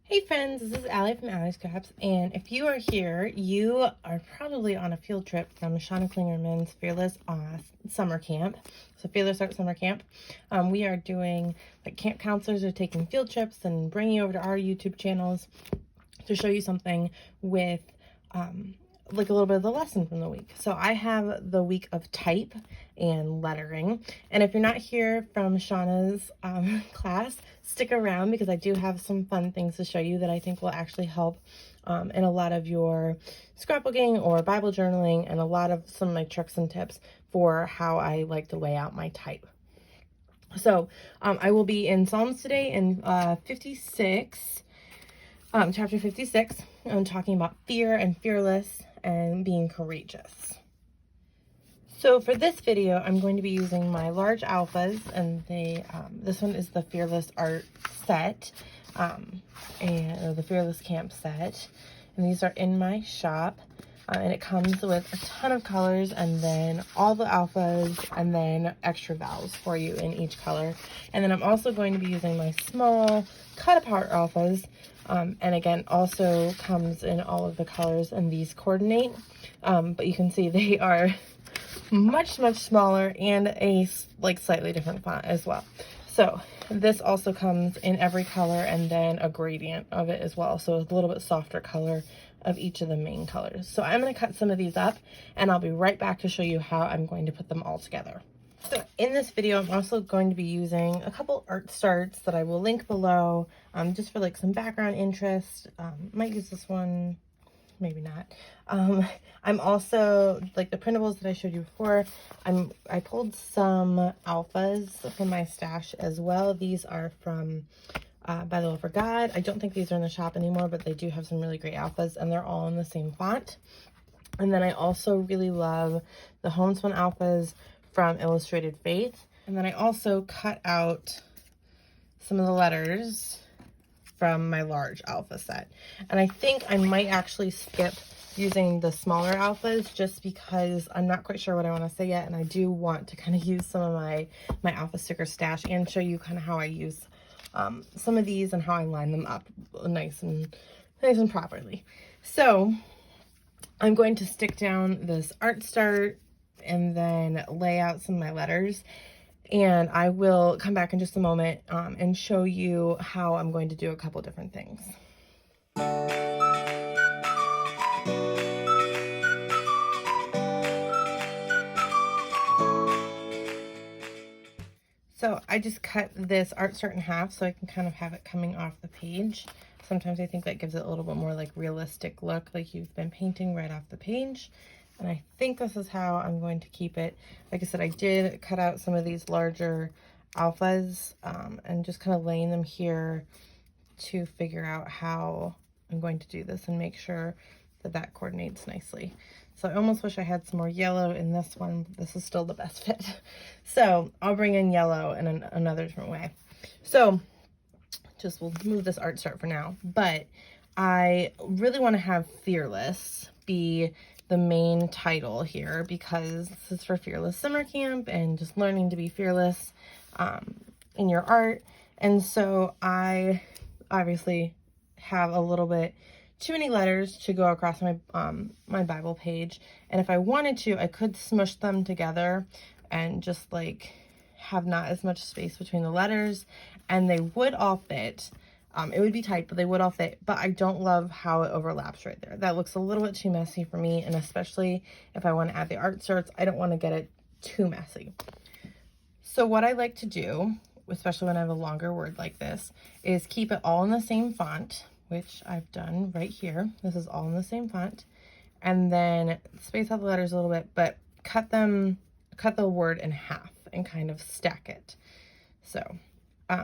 Hey friends, this is Allie from Allie's Scraps, and if you are here, you are probably on a field trip from Shauna Klingerman's Fearless Summer Camp. So Fearless Art Summer Camp. We are doing, like, camp counselors are taking field trips and bringing you over to our YouTube channels to show you something with like a little bit of the lesson from the week. So I have the week of type and lettering. And if you're not here from Shauna's class, stick around because I do have some fun things to show you that I think will actually help in a lot of your scrapbooking or Bible journaling, and a lot of some of my tricks and tips for how I like to lay out my type. So I will be in Psalms today in 56, chapter 56. I'm talking about fear and fearless and being courageous. So for this video, I'm going to be using my large alphas, and this one is the Fearless Art set, or the Fearless Camp set, and these are in my shop, and it comes with a ton of colors, and then all the alphas, and then extra vowels for you in each color. And then I'm also going to be using my small cut apart alphas, and again, also comes in all of the colors, and these coordinate, but you can see they are much smaller and a slightly different font as well. So this also comes in every color, and then a gradient of it as well, so a little bit softer color of each of the main colors. So I'm going to cut some of these up, and I'll be right back to show you how I'm going to put them all together. So in this video, I'm also going to be using a couple art starts that I will link below, just for like some background interest. Might use this one, maybe not. I'm also, like the printables that I showed you before, I pulled some alphas from my stash as well. These are from By the Love for God. I don't think these are in the shop anymore, but they do have some really great alphas, and they're all in the same font. And then I also really love the Homespun alphas from Illustrated Faith. And then I also cut out some of the letters from my large alpha set. And I think I might actually skip using the smaller alphas just because I'm not quite sure what I want to say yet, and I do want to kind of use some of my alpha sticker stash and show you kind of how I use some of these and how I line them up nice and properly. So I'm going to stick down this art start and then lay out some of my letters, and I will come back in just a moment and show you how I'm going to do a couple different things. So I just cut this art start in half so I can kind of have it coming off the page. Sometimes I think that gives it a little bit more like realistic look, like you've been painting right off the page. And I think this is how I'm going to keep it. Like I said, I did cut out some of these larger alphas and just kind of laying them here to figure out how I'm going to do this and make sure that that coordinates nicely. So I almost wish I had some more yellow in this one, but this is still the best fit. So I'll bring in yellow in another different way. So just we'll move this art start for now, but I really want to have Fearless be the main title here because this is for Fearless Summer Camp and just learning to be fearless in your art. And so I obviously have a little bit too many letters to go across my my Bible page, and if I wanted to, I could smush them together and just like have not as much space between the letters, and they would all fit. It would be tight, but they would all fit, but I don't love how it overlaps right there. That looks a little bit too messy for me, and especially if I want to add the art starts, I don't want to get it too messy. So what I like to do, especially when I have a longer word like this, is keep it all in the same font, which I've done right here. This is all in the same font, and then space out the letters a little bit, but cut the word in half and kind of stack it. So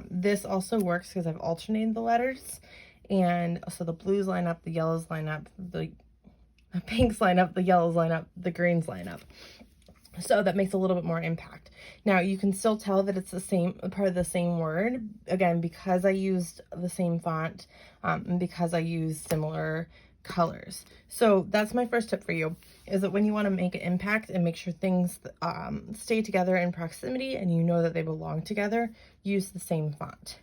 this also works because I've alternated the letters, and so the blues line up, the yellows line up, the pinks line up, the yellows line up, the greens line up. So that makes a little bit more impact. Now you can still tell that it's the same part of the same word, again, because I used the same font and because I used similar colors. So that's my first tip for you, is that when you want to make an impact and make sure things stay together in proximity and you know that they belong together, use the same font.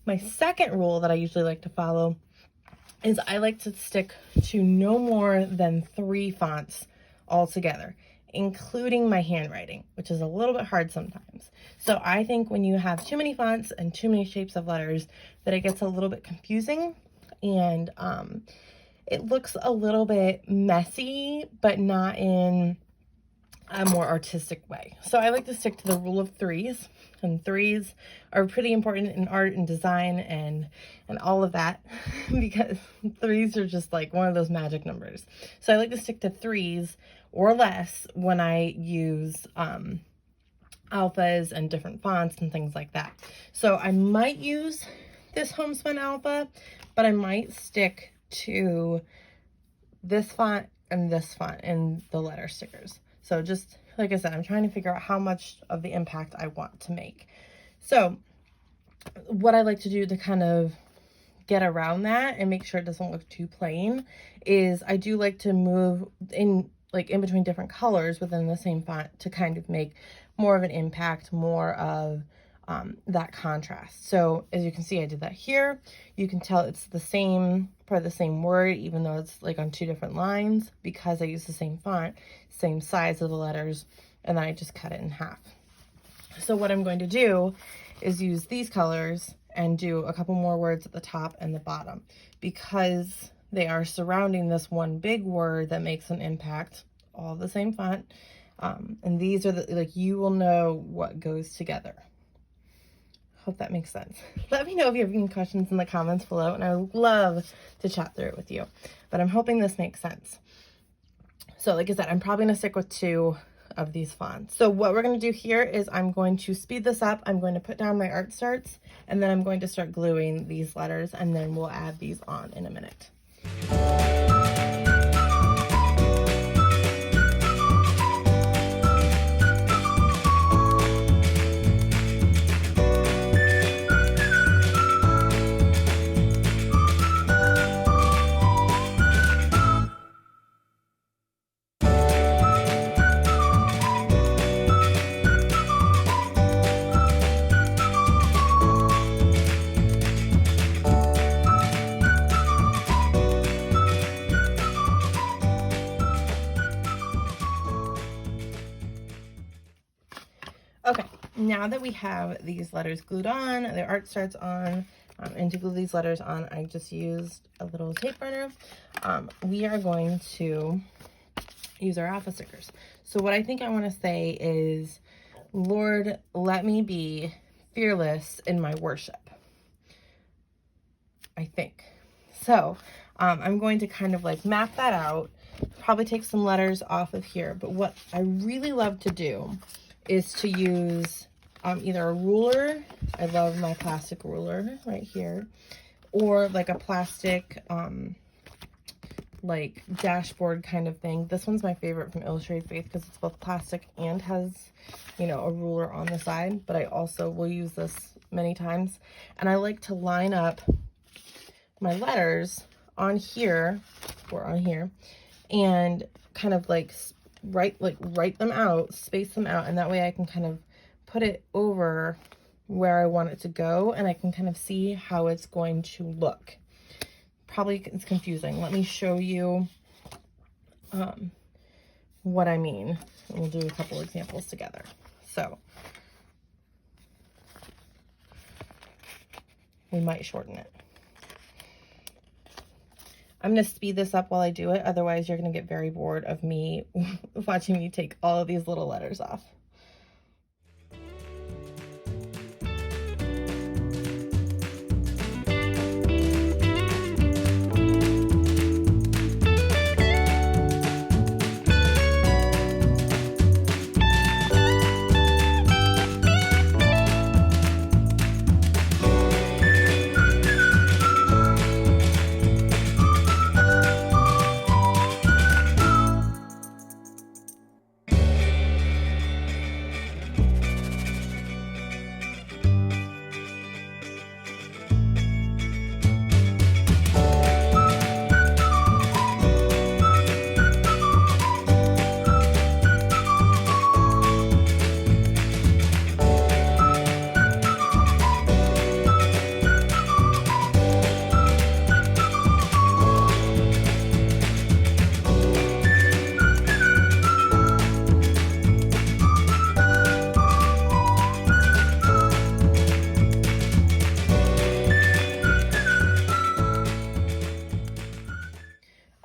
My second rule that I usually like to follow is I like to stick to no more than 3 fonts altogether, including my handwriting, which is a little bit hard sometimes. So I think when you have too many fonts and too many shapes of letters, that it gets a little bit confusing, and it looks a little bit messy, but not in a more artistic way. So I like to stick to the rule of 3s, and 3s are pretty important in art and design and all of that, because 3s are just like one of those magic numbers. So I like to stick to 3s or less when I use alphas and different fonts and things like that. So I might use this Homespun alpha, but I might stick to this font and this font in the letter stickers. So just like I said, I'm trying to figure out how much of the impact I want to make. So what I like to do to kind of get around that and make sure it doesn't look too plain is I do like to move in, like in between different colors within the same font to kind of make more of an impact, more of that contrast. So as you can see, I did that here. You can tell it's the same, part of the same word, even though it's like on 2 different lines, because I use the same font, same size of the letters, and then I just cut it in half. So what I'm going to do is use these colors and do a couple more words at the top and the bottom, because they are surrounding this one big word that makes an impact, all the same font. And these are the, like, you will know what goes together. Hope that makes sense. Let me know if you have any questions in the comments below, and I would love to chat through it with you. But I'm hoping this makes sense. So like I said, I'm probably going to stick with 2 of these fonts. So what we're going to do here is I'm going to speed this up. I'm going to put down my art starts, and then I'm going to start gluing these letters, and then we'll add these on in a minute. Okay, now that we have these letters glued on, the art starts on, and to glue these letters on, I just used a little tape runner. We are going to use our alpha stickers. So what I think I want to say is, Lord, let me be fearless in my worship, I think. So I'm going to kind of like map that out, probably take some letters off of here. But what I really love to do is to use either a ruler, I love my plastic ruler right here, or like a plastic like dashboard kind of thing. This one's my favorite from Illustrated Faith because it's both plastic and has, you know, a ruler on the side, but I also will use this many times. And I like to line up my letters on here or on here and kind of like write them out, space them out, and that way I can kind of put it over where I want it to go, and I can kind of see how it's going to look. Probably it's confusing. Let me show you what I mean. And we'll do a couple examples together. So we might shorten it. I'm going to speed this up while I do it. Otherwise, you're going to get very bored of me watching me take all of these little letters off.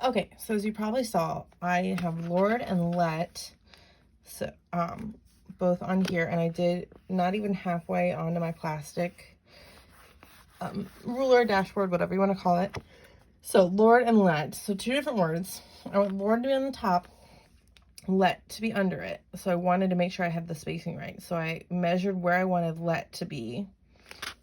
Okay, so as you probably saw, I have Lord and Let, so both on here, and I did not even halfway onto my plastic ruler, dashboard, whatever you want to call it. So Lord and Let, so two different words. I want Lord to be on the top, Let to be under it. So I wanted to make sure I had the spacing right. So I measured where I wanted Let to be,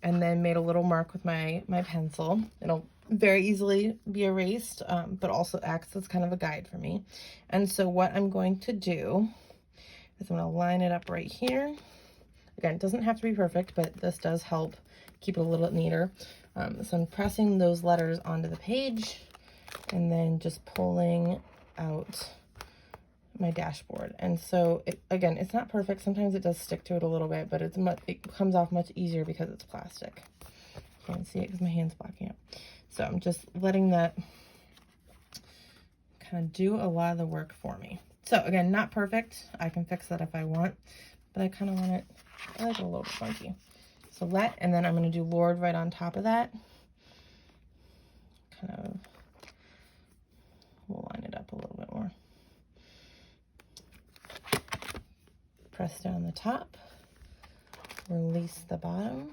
and then made a little mark with my pencil. It'll very easily be erased, but also acts as kind of a guide for me. And so what I'm going to do is I'm going to line it up right here. Again, it doesn't have to be perfect, but this does help keep it a little bit neater. So I'm pressing those letters onto the page and then just pulling out my dashboard. And so again, it's not perfect. Sometimes it does stick to it a little bit, but it comes off much easier because it's plastic. Can't see it because my hand's blocking it. So I'm just letting that kind of do a lot of the work for me. So again, not perfect. I can fix that if I want, but I kind of want it, I like it a little bit funky. So Let, and then I'm going to do Lord right on top of that. Kind of, we'll line it up a little bit more. Press down the top, release the bottom.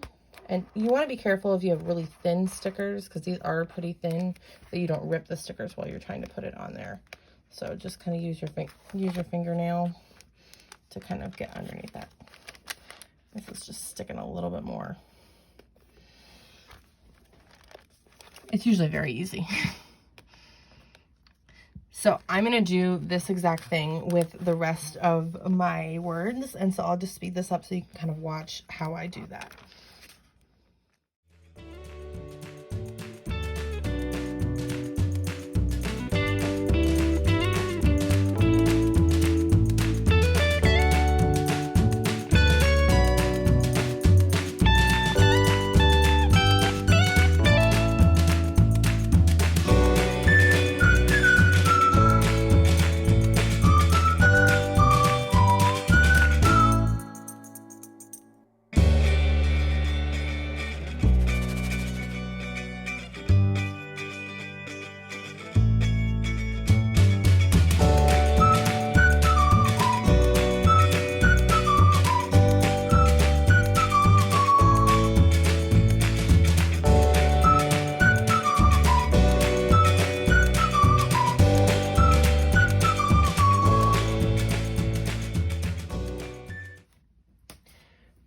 And you want to be careful if you have really thin stickers, because these are pretty thin, that you don't rip the stickers while you're trying to put it on there. So just kind of use your fingernail to kind of get underneath that. This is just sticking a little bit more. It's usually very easy. So I'm going to do this exact thing with the rest of my words. And so I'll just speed this up so you can kind of watch how I do that.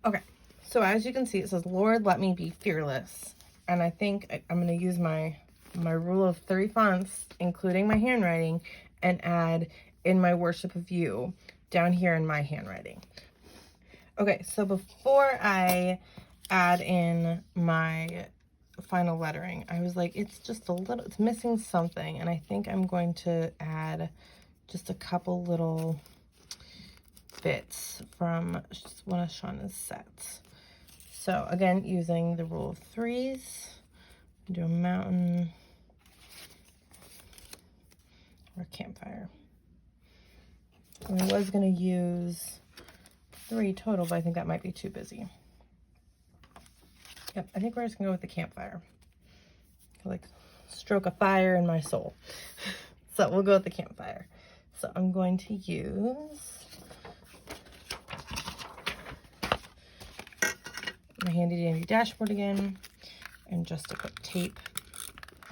Okay, so as you can see, it says, Lord, let me be fearless. And I think I'm going to use my rule of 3 fonts, including my handwriting, and add in my worship of you down here in my handwriting. Okay, so before I add in my final lettering, I was like, it's just a little, it's missing something. And I think I'm going to add just a couple little bits from one of Shauna's sets. So again, using the rule of 3s, do a mountain or a campfire. And I was going to use 3 total, but I think that might be too busy. Yep, I think we're just going to go with the campfire. Like, stroke a fire in my soul. So we'll go with the campfire. So I'm going to use my handy dandy dashboard again, and just to put tape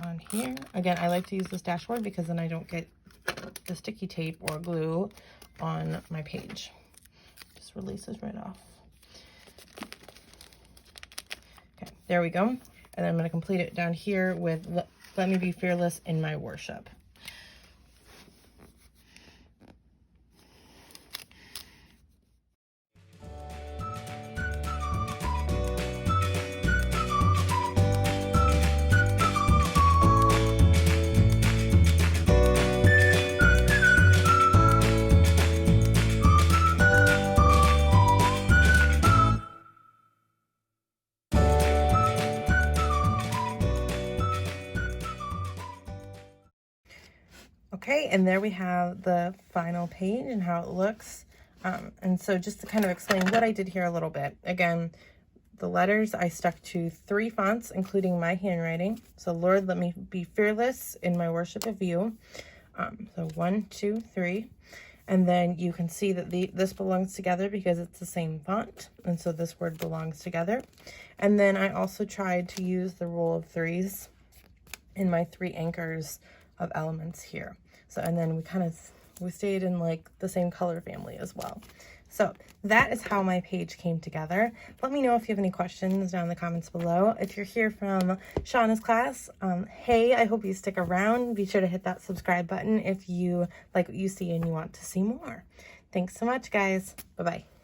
on here. Again, I like to use this dashboard because then I don't get the sticky tape or glue on my page. Just releases right off. Okay, there we go. And then I'm going to complete it down here with Let Me Be Fearless in My Worship. Okay, and there we have the final page and how it looks. And so just to kind of explain what I did here a little bit. Again, the letters, I stuck to 3 fonts, including my handwriting. So Lord, let me be fearless in my worship of you. So 1, 2, 3. And then you can see that this belongs together because it's the same font. And so this word belongs together. And then I also tried to use the rule of 3s in my 3 anchors of elements here. So, and then we stayed in like the same color family as well. So that is how my page came together. Let me know if you have any questions down in the comments below. If you're here from Shauna's class, hey, I hope you stick around. Be sure to hit that subscribe button if you like what you see and you want to see more. Thanks so much, guys. Bye-bye.